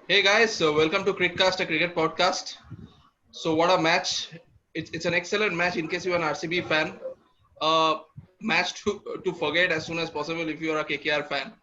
Hey guys, so welcome to Crickcast, a cricket podcast. So what a match! It's an excellent match in case you're an RCB fan. A match to forget as soon as possible if you are a KKR fan.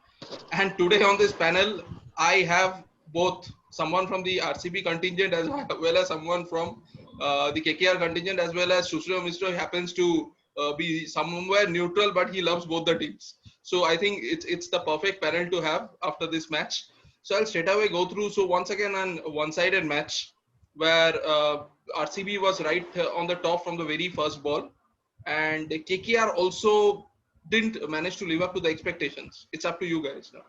And today on this panel, I have both someone from the RCB contingent as well as someone from the KKR contingent, as well as Shushro Mishra happens to be somewhere neutral, but he loves both the teams. So I think it's the perfect panel to have after this match. So I'll straight away go through. So once again, an one-sided match where RCB was right on the top from the very first ball, and KKR also didn't manage to live up to the expectations. It's up to you guys now.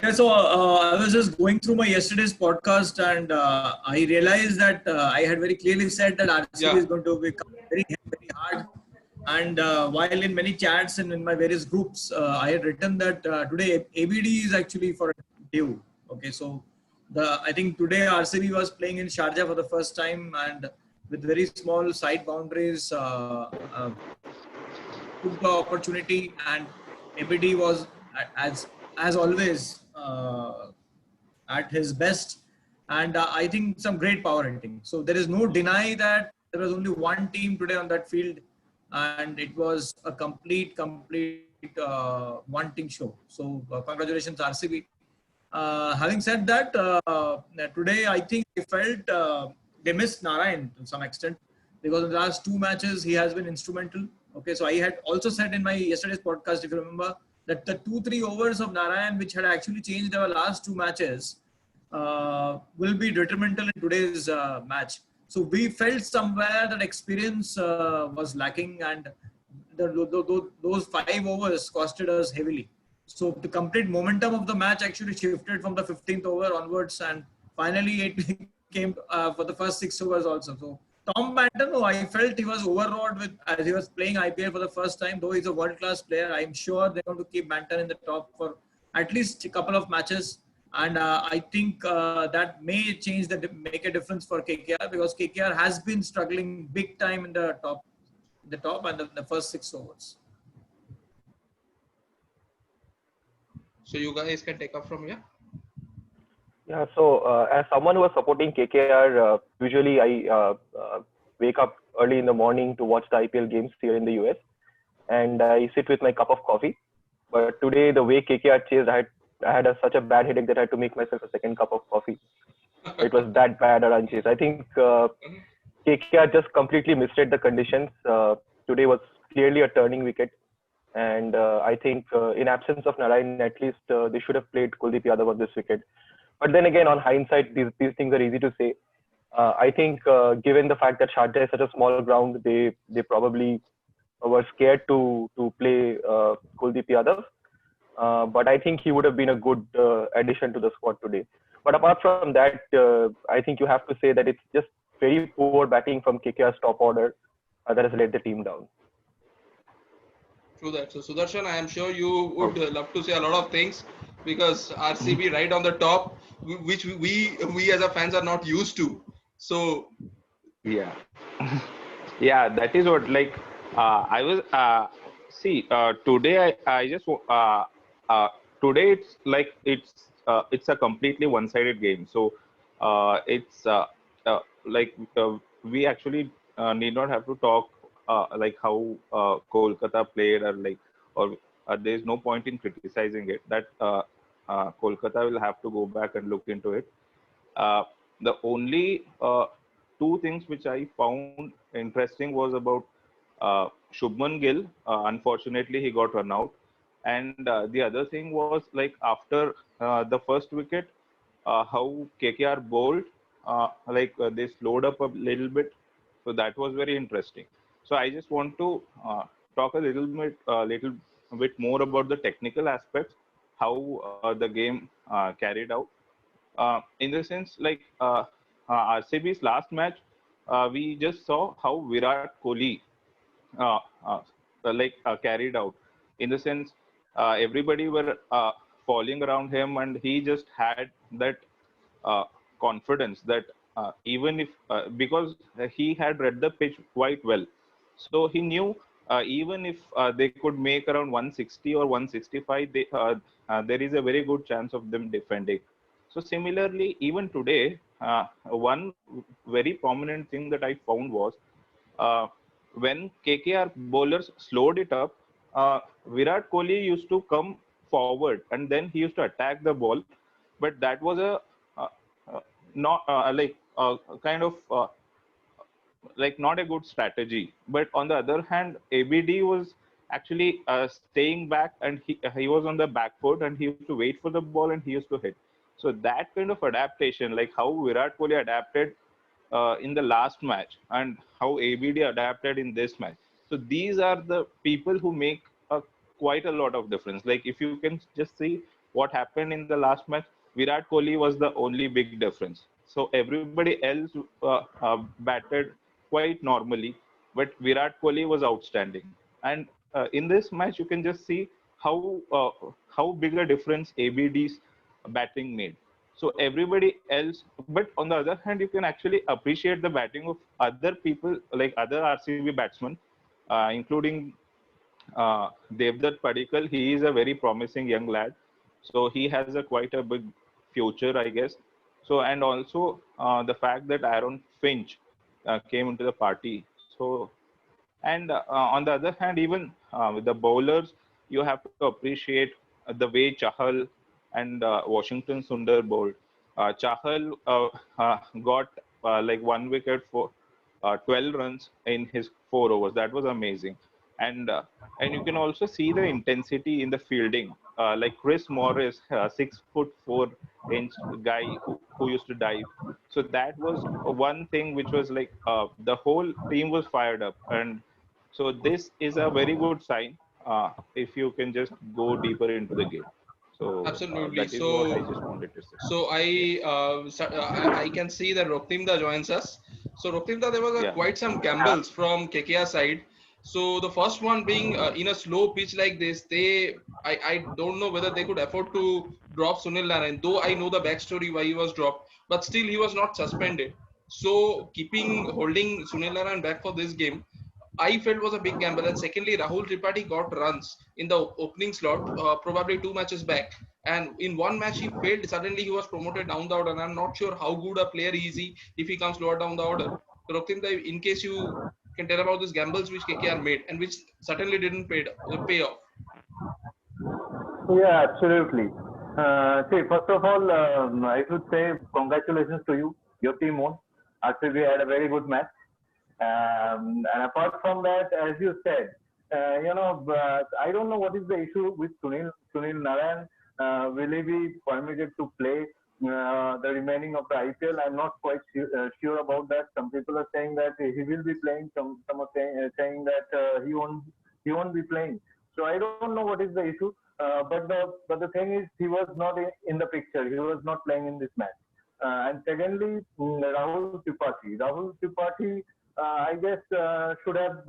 I was just going through my yesterday's podcast and I realized that I had very clearly said that RCB Yeah, is going to become very hard. And while in many chats and in my various groups, I had written that today ABD is actually for a due. Okay, so I think today RCB was playing in Sharjah for the first time and with very small side boundaries, took the opportunity and ABD was as always at his best, and I think some great power hitting. So there is no deny that there was only one team today on that field, and it was a complete one team show. So congratulations RCB. Having said that, today I think I felt they missed Narayan to some extent because in the last two matches he has been instrumental. Okay, so I had also said in my yesterday's podcast, if you remember, that the 2-3 overs of Narayan, which had actually changed our last two matches, will be detrimental in today's match. So we felt somewhere that experience was lacking, and those 5 overs costed us heavily. So the complete momentum of the match actually shifted from the 15th over onwards, and finally it came for the first 6 overs also. So Tom Banton, oh, I felt he was overawed with as he was playing IPL for the first time. Though he's a world-class player, I'm sure they're going to keep Banton in the top for at least a couple of matches. And I think that may make a difference for KKR because KKR has been struggling big time in the top and the first 6 overs. so you guys can take up from here. Yeah, so as someone who was supporting KKR, usually I wake up early in the morning to watch the IPL games here in the US, and I sit with my cup of coffee. But today, the way KKR chased, I had such a bad headache that I had to make myself a second cup of coffee. It was that bad a run chase. I think KKR just completely misread the conditions. Today was clearly a turning wicket, and I think in absence of Narayan, at least they should have played Kuldeep Yadav on this wicket. But then again, on hindsight, these things are easy to say. I think given the fact that Sharjah is such a small ground, they probably were scared to play Kuldeep Yadav. But I think he would have been a good addition to the squad today. But apart from that, I think you have to say that it's just very poor batting from KKR's top order that has let the team down. True that. So Sudarshan, I am sure you would love to say a lot of things because RCB right on the top, which we as a fans are not used to. So Yeah, yeah, that is what I was see today I just today it's a completely one-sided game. So it's we actually need not have to talk like how Kolkata played or there's no point in criticizing it. That Kolkata will have to go back and look into it. Uh, the only two things which I found interesting was about Shubman Gill. Unfortunately, he got run out. And the other thing was after the first wicket, how KKR bowled, they slowed up a little bit. So that was very interesting. So I just want to talk a little bit more about the technical aspects, how the game carried out in the sense RCB's last match, we just saw how Virat Kohli uh, uh, carried out. In the sense, everybody were falling around him, and he just had that uh, confidence that even if because he had read the pitch quite well, so he knew even if they could make around 160 or 165, there is a very good chance of them defending. So similarly, even today, one very prominent thing that I found was uh, when KKR bowlers slowed it up, Virat Kohli used to come forward and then he used to attack the ball, but that was a uh, uh, not like kind of like not a good strategy. But on the other hand, ABD was actually staying back, and he was on the back foot, and he used to wait for the ball and he used to hit. So that kind of adaptation, like how Virat Kohli adapted in the last match and how ABD adapted in this match. So these are the people who make quite a lot of difference. Like if you can just see what happened in the last match, Virat Kohli was the only big difference. So everybody else batted quite normally, but Virat Kohli was outstanding. And in this match, you can just see how big a difference ABD's batting made. So everybody else, but on the other hand, you can actually appreciate the batting of other people, like other RCB batsmen, including Devdutt Padikkal. He is a very promising young lad, so he has a quite a big future, I guess. So and also the fact that Aaron Finch came into the party. So and on the other hand, even with the bowlers, you have to appreciate the way Chahal and Washington Sundar bowled. Chahal got like 1 wicket for 12 runs in his 4 overs. That was amazing. And you can also see the intensity in the fielding. Like Chris Morris, 6'4" guy who used to dive. So that was one thing which was like the whole team was fired up. And so this is a very good sign if you can just go deeper into the game. So Absolutely. that is what I just wanted to say. So I can see that Roktimda joins us. So Roktimda, there was Yeah. quite some gambles from KKR side. So the first one being in a slow pitch like this, I don't know whether they could afford to drop Sunil Narayan. Though I know the backstory why he was dropped, but still he was not suspended. So holding Sunil Narayan back for this game, I felt was a big gamble. And secondly, Rahul Tripathi got runs in the opening slot, probably 2 matches back. And in one match, he failed. Suddenly, he was promoted down the order. And I'm not sure how good a player is he if he comes lower down the order. So, Roktinda, in case you can tell about these gambles which KKR made and which certainly didn't pay off. Yeah, absolutely. See, first of all, I should say congratulations to you. Your team won. RCB had a very good match. And apart from that, as you said, I don't know what is the issue with Sunil Narayan. Will he be permitted to play the remaining of the IPL? I'm not quite sure about that. Some people are saying that he will be playing. Some are saying that he won't be playing. So I don't know what is the issue. But the thing is, he was not in the picture. He was not playing in this match. And secondly, Rahul Tripathi. Rahul Tripathi, I guess, should have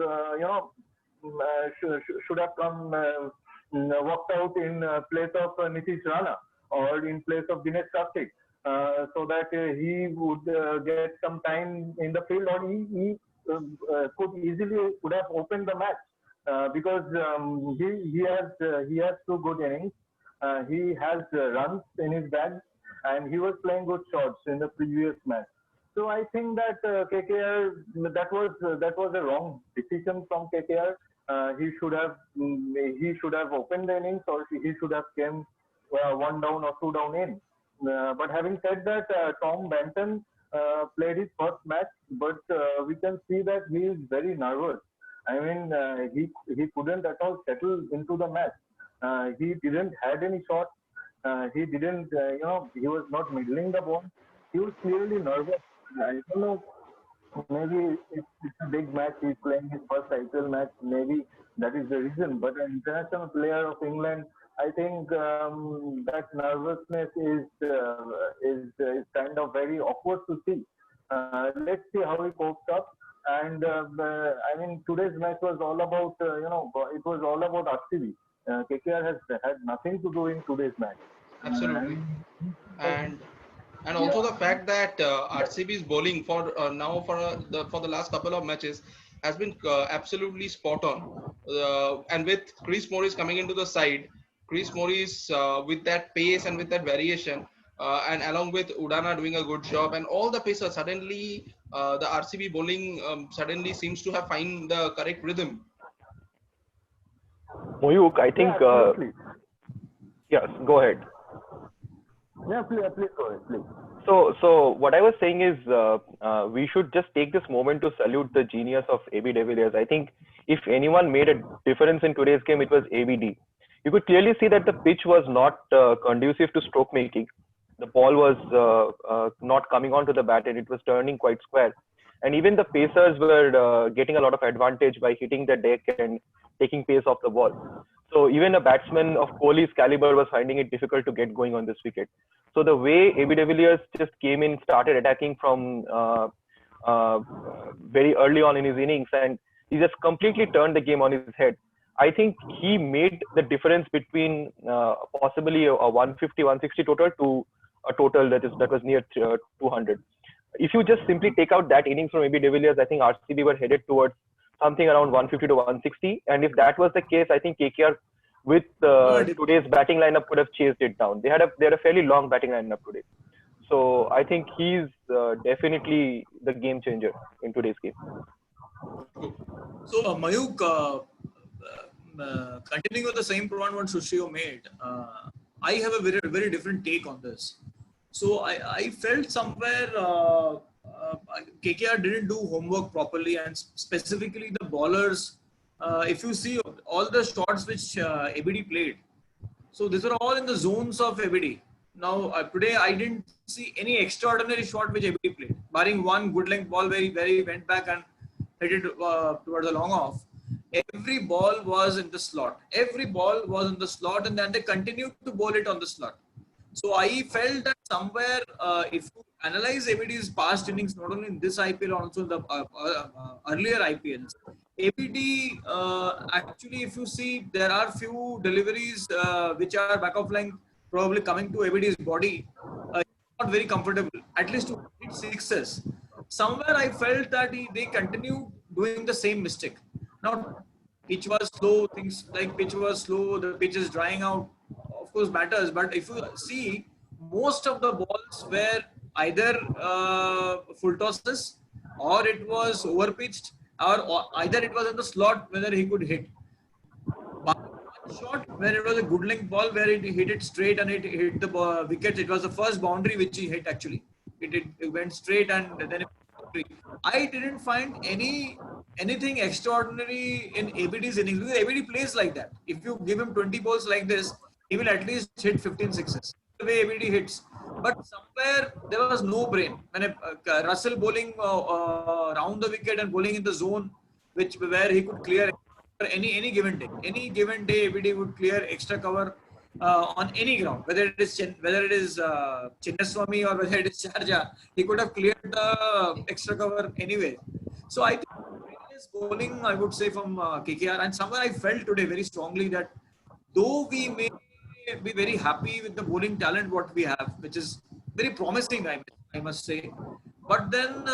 should have come walked out in place of Nitish Rana or in place of Dinesh Karthik, so that he would get some time in the field, or could have opened the match. Because he has 2 good innings. He has runs in his bag, and he was playing good shots in the previous match. So I think that KKR, that was a wrong decision from KKR. He should have opened the innings, or he should have came 1 down or 2 down in. But having said that, Tom Benton played his first match, but we can see that he is very nervous. I mean, he couldn't at all settle into the match. He didn't had any shots. He didn't, he was not middling the ball. He was clearly nervous. I don't know. Maybe it's a big match. He's playing his first IPL match. Maybe that is the reason. But an international player of England, I think that nervousness is kind of very awkward to see. Let's see how he copes up. And I mean, today's match was all about, it was all about RCB. KKR has had nothing to do in today's match. Absolutely. And also the fact that RCB is bowling for now for the last couple of matches, absolutely spot on. And with Chris Morris coming into the side, Chris Morris with that pace and with that variation, and along with Udana doing a good job, and all the pacers suddenly the RCB bowling suddenly seems to have find the correct rhythm. Moyuk, I think, absolutely. yes, go ahead. Yeah, please go ahead, please. So what I was saying is, we should just take this moment to salute the genius of AB de Villiers. I think if anyone made a difference in today's game, it was ABD. You could clearly see that the pitch was not conducive to stroke making. The ball was not coming onto the bat and it was turning quite square. And even the pacers were getting a lot of advantage by hitting the deck and taking pace off the ball. So even a batsman of Kohli's caliber was finding it difficult to get going on this wicket. So the way AB de Villiers just came in, started attacking from uh, very early on in his innings, and he just completely turned the game on his head. I think he made the difference between possibly a 150, 160 total to a total that was near 200. If you just simply take out that innings from AB de Villiers, I think RCB were headed towards something around 150 to 160. And if that was the case, I think KKR with today's batting lineup could have chased it down. They had a fairly long batting lineup today. So I think he's definitely the game changer in today's game. So, Mayuk, continuing with the same point what Sushio made, I have a very different take on this. So, I felt somewhere KKR didn't do homework properly, and specifically the bowlers. If you see all the shots which ABD played, so these are all in the zones of ABD. Now, today I didn't see any extraordinary shot which ABD played, barring one good length ball where he went back and hit it towards the long off. Every ball was in the slot. Every ball was in the slot, and then they continued to bowl it on the slot. So I felt that somewhere, if you analyze ABD's past innings, not only in this IPL, also in the earlier IPLs, ABD actually, if you see, there are few deliveries which are back of length, probably coming to ABD's body. Not very comfortable, at least to hit sixes. Somewhere I felt that they continue doing the same mistake. Now, pitch was slow, things like pitch was slow, the pitch is drying out, of course, matters. But if you see, most of the balls were either full tosses or it was overpitched or either it was in the slot whether he could hit. One shot where it was a good length ball where it hit it straight and it hit the wicket. It was the first boundary which he hit actually. It went straight and then I didn't find anything extraordinary in ABD's innings because ABD plays like that. If you give him 20 balls like this, he will at least hit 15 sixes. The way ABD hits. But somewhere there was no brain. When Russell bowling round the wicket and bowling in the zone, where he could clear any given day, ABD would clear extra cover on any ground, whether it is Chinnaswamy or whether it is Sharjah, he could have cleared the extra cover anyway. So I think bowling, I would say, from KKR, and somewhere I felt today very strongly that though we may be very happy with the bowling talent what we have, which is very promising, I must say, but then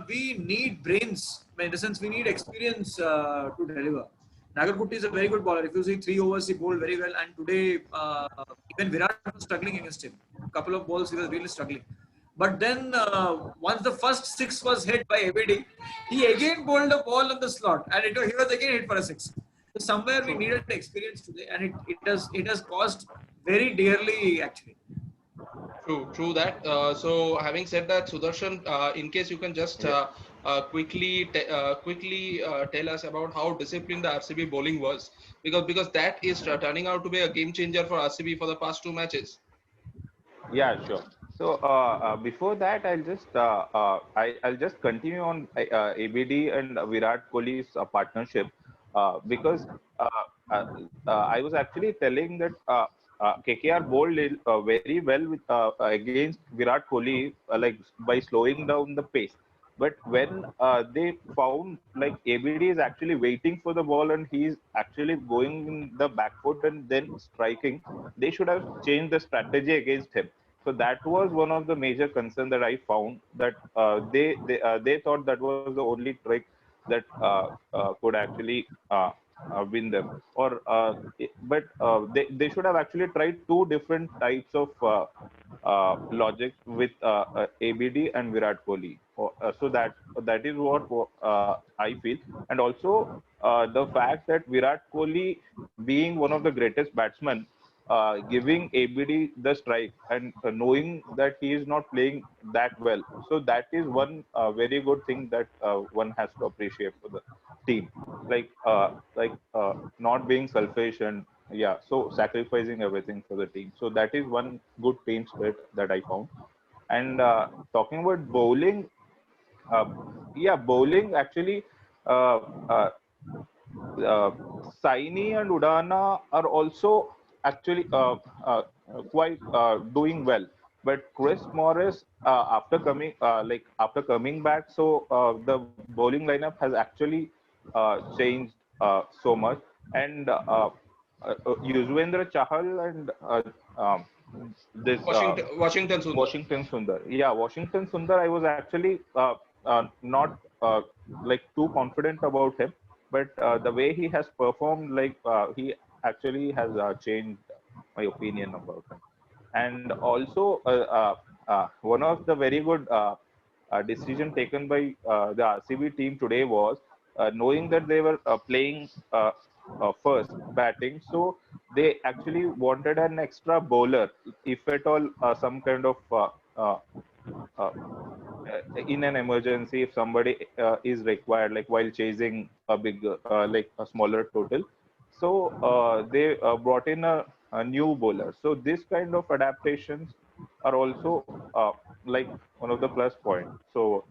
we need brains. In the sense, we need experience to deliver. Nagarkutty is a very good bowler. If you see 3 overs, he bowled very well. And today, even Virat was struggling against him. A couple of balls, he was really struggling. But then, once the first 6 was hit by ABD, he again bowled a ball on the slot. And he was again hit for a 6. So somewhere we needed experience today. And it has cost very dearly, actually. True that. So having said that, Sudarshan, in case you can just quickly tell us about how disciplined the RCB bowling was, because that is turning out to be a game changer for RCB for the past 2 matches. Yeah, sure. So before that, I'll just continue on ABD and Virat Kohli's partnership because I was actually telling that KKR bowled very well against Virat Kohli, like by slowing down the pace. But when they found like ABD is actually waiting for the ball and he's actually going in the back foot and then striking, they should have changed the strategy against him. So that was one of the major concerns that I found, that they thought that was the only trick that could actually win them. They should have actually tried two different types of logic with ABD and Virat Kohli. So that is what I feel, and also the fact that Virat Kohli, being one of the greatest batsmen, giving ABD the strike and knowing that he is not playing that well. So that is one very good thing that one has to appreciate for the team, not being selfish and so sacrificing everything for the team. So that is one good team spirit that I found. And talking about bowling, uh, bowling actually. Uh, uh, uh, Saini and Udana are also actually quite doing well. But Chris Morris, after coming back, so the bowling lineup has actually changed so much. And Yuzvendra Chahal and this Washington Sundar. Washington Sundar. Yeah, Washington Sundar. I was actually not too confident about him, but the way he has performed, he actually has changed my opinion about him. And also, one of the very good decision taken by the RCB team today was knowing that they were playing first batting, so they actually wanted an extra bowler, if at all some kind of uh, in an emergency, if somebody is required, like while chasing a big a smaller total, so they brought in a new bowler. So this kind of adaptations are also one of the plus points. So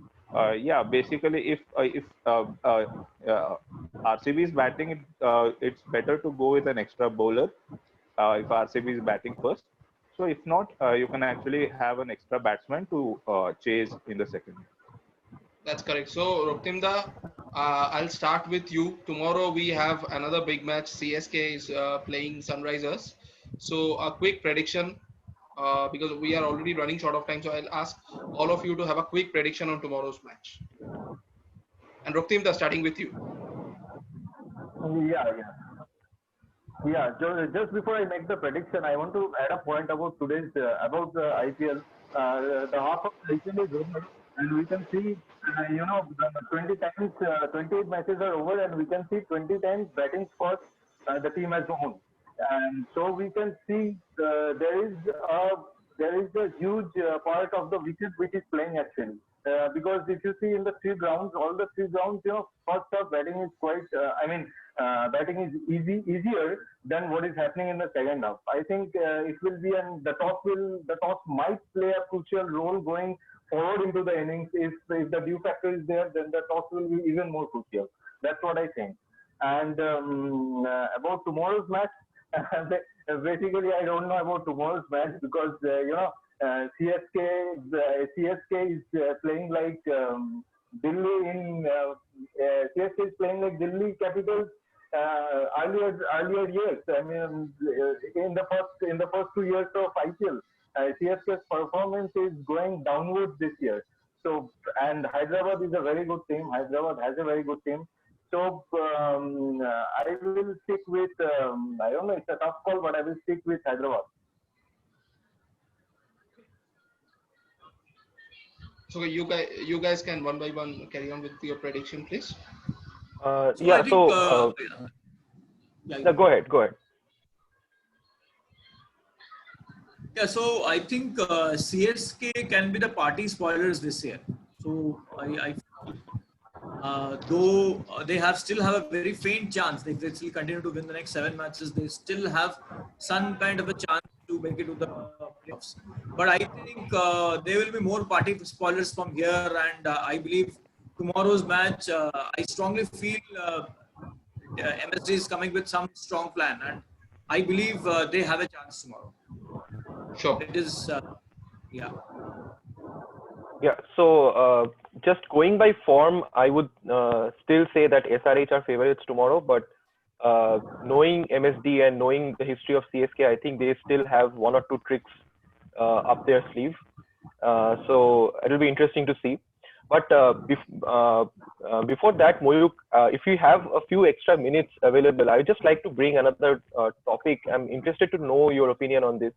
basically, if RCB is batting, it's better to go with an extra bowler if RCB is batting first. So if not, you can actually have an extra batsman to chase in the second. That's correct. So, Ruktimda, I'll start with you. Tomorrow we have another big match. CSK is playing Sunrisers. So, a quick prediction because we are already running short of time. So, I'll ask all of you to have a quick prediction on tomorrow's match. And Ruktimda, starting with you. Yeah, yeah. Yeah, just before I make the prediction, I want to add a point about today's about the IPL. The half of the IPL is over, and we can see, the 20 times, 28 matches are over, and we can see 20 times batting for the team has won. And so we can see there is a huge part of the wicket which is playing actually. Because if you see in the three grounds, all the three grounds, first off batting is quite. Batting is easier than what is happening in the second half. I think it will be, and the toss might play a crucial role going forward into the innings. If the due factor is there, then the toss will be even more crucial. That's what I think. And about tomorrow's match, basically I don't know about tomorrow's match because CSK is playing like Delhi in CSK is playing like Delhi Capitals earlier years. I mean, in the first 2 years of IPL, CSK's performance is going downwards this year. So, and Hyderabad is a very good team. Hyderabad has a very good team. So I will stick with. I don't know. It's a tough call, but I will stick with Hyderabad. So, you guys can one by one carry on with your prediction, please. Yeah. I think, So go ahead. Go ahead. Yeah, so I think CSK can be the party spoilers this year. So though they still have a very faint chance, if they still continue to win the next 7 matches, they still have some kind of a chance to make it to the playoffs. But I think there will be more party spoilers from here, and I believe tomorrow's match, I strongly feel MSD is coming with some strong plan, and I believe they have a chance tomorrow. Sure. It is, yeah. Yeah. So just going by form, I would still say that SRH are favorites tomorrow. But knowing MSD and knowing the history of CSK, I think they still have one or two tricks up their sleeve. So it'll be interesting to see. But before that, Moyuk, if you have a few extra minutes available, I would just like to bring another topic. I'm interested to know your opinion on this,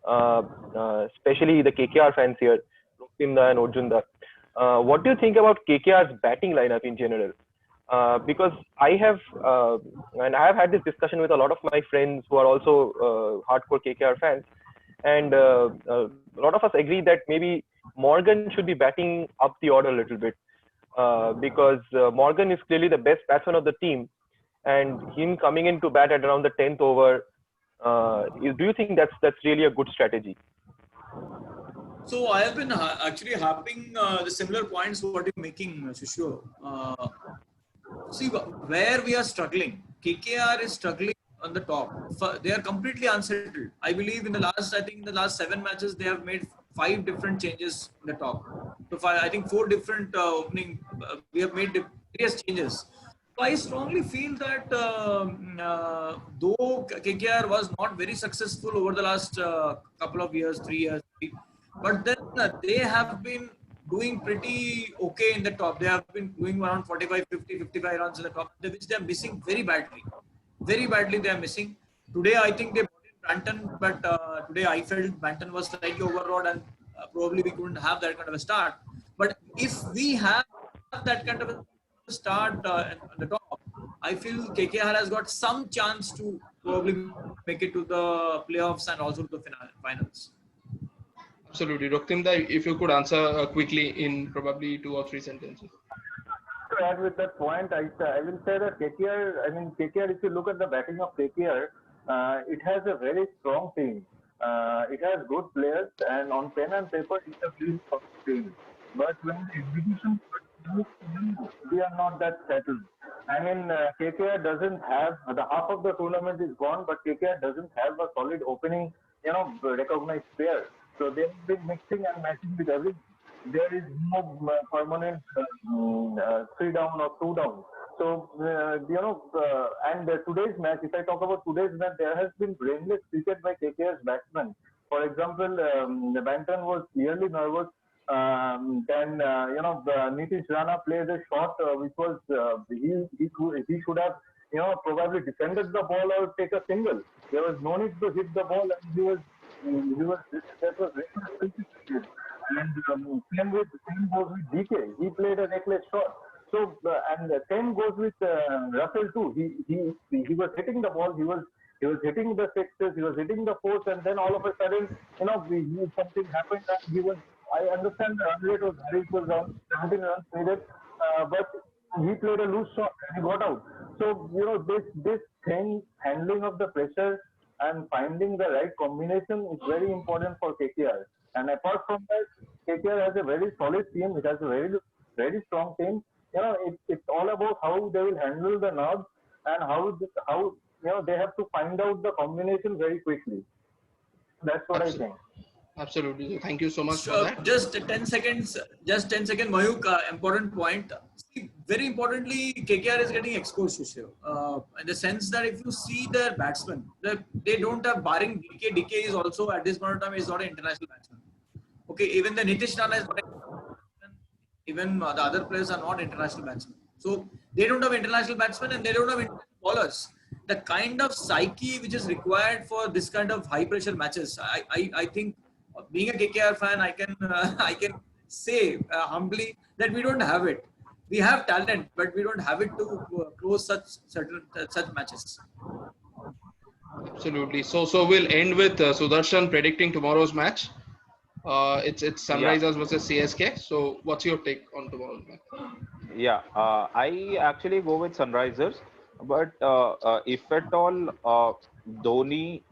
especially the KKR fans here, Ruktinda and Orjunda. What do you think about KKR's batting lineup in general? Because and I have had this discussion with a lot of my friends who are also hardcore KKR fans, and a lot of us agree that maybe Morgan should be batting up the order a little bit, because Morgan is clearly the best batsman of the team, and him coming in to bat at around the 10th over, do you think that's really a good strategy? So I have been actually harping the similar points what you're making, Shishio. See where we are struggling. KKR is struggling on the top. They are completely unsettled. I believe in the last 7 matches they have made 5 different changes in the top. So I think 4 different opening. We have made various changes. So I strongly feel that though KKR was not very successful over the last couple of years, 3 years, but then they have been doing pretty okay in the top. They have been doing around 45, 50, 55 runs in the top, which they are missing very badly. Very badly they are missing. Today, I think they brought in Banton, but today I felt Banton was slightly overawed and probably we couldn't have that kind of a start. But if we have that kind of a start on the top, I feel KKR has got some chance to probably make it to the playoffs and also to the finals. Absolutely. Ruktinda, if you could answer quickly in probably 2 or 3 sentences. To add with that point, I will say that KKR, if you look at the batting of KKR, it has a very strong team. It has good players, and on pen and paper, it's a really strong team. But when the execution, we are not that settled. KKR doesn't have, the half of the tournament is gone, but KKR doesn't have a solid opening, recognized player. So they've been mixing and matching with everything. There is no permanent 3 down or 2 down. So, and today's match, if I talk about today's match, there has been brainless cricket by KKR's batsmen. For example, Banton was clearly nervous. Then, Nitish Rana played a shot which was, he should have, probably defended the ball or take a single. There was no need to hit the ball, and that was reckless. And same goes with DK. He played a reckless shot. So and the same goes with Russell too. He was hitting the ball. He was hitting the sixes. He was hitting the fours, and then all of a sudden, something happened. And he was. I understand the run rate was high. It was around 17 runs needed, but he played a loose shot and he got out. So this thing, handling of the pressure and finding the right combination is very important for KKR. And apart from that, KKR has a very solid team. It has a very, very strong team. It's all about how they will handle the nerves and how they have to find out the combination very quickly. That's what I think. Absolutely. Thank you so much for that. Just 10 seconds, Mayuk, important point. See, very importantly, KKR is getting exposed, in the sense that if you see their batsmen, they don't have, barring DK. DK is also, at this point of time, is not an international batsman. Okay, even the Nitish Rana is not an international batsman. Even the other players are not international batsmen. So, they don't have international batsmen and they don't have international bowlers. The kind of psyche which is required for this kind of high pressure matches, I think, being a KKR fan, I can say humbly that we don't have it. We have talent, but we don't have it to close such matches. Absolutely. So we'll end with Sudarshan predicting tomorrow's match. It's Sunrisers versus CSK. So what's your take on tomorrow's match? Yeah, I actually go with Sunrisers, but if at all Dhoni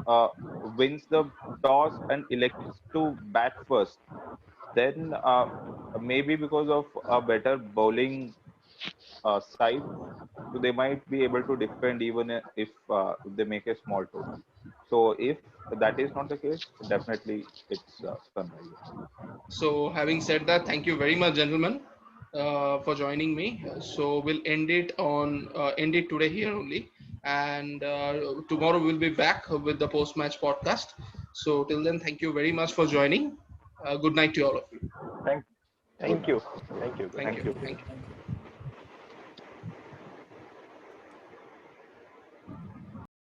wins the toss and elects to bat first, then maybe because of a better bowling side, so they might be able to defend even if they make a small total. So if that is not the case, definitely it's Sunrisers. So having said that, thank you very much, gentlemen, for joining me. So we'll end it today here only, and tomorrow we'll be back with the post-match podcast. So till then, thank you very much for joining. Good night to all of you. Thank you. Thank you. Thank you. Thank you. Thank you. Thank you.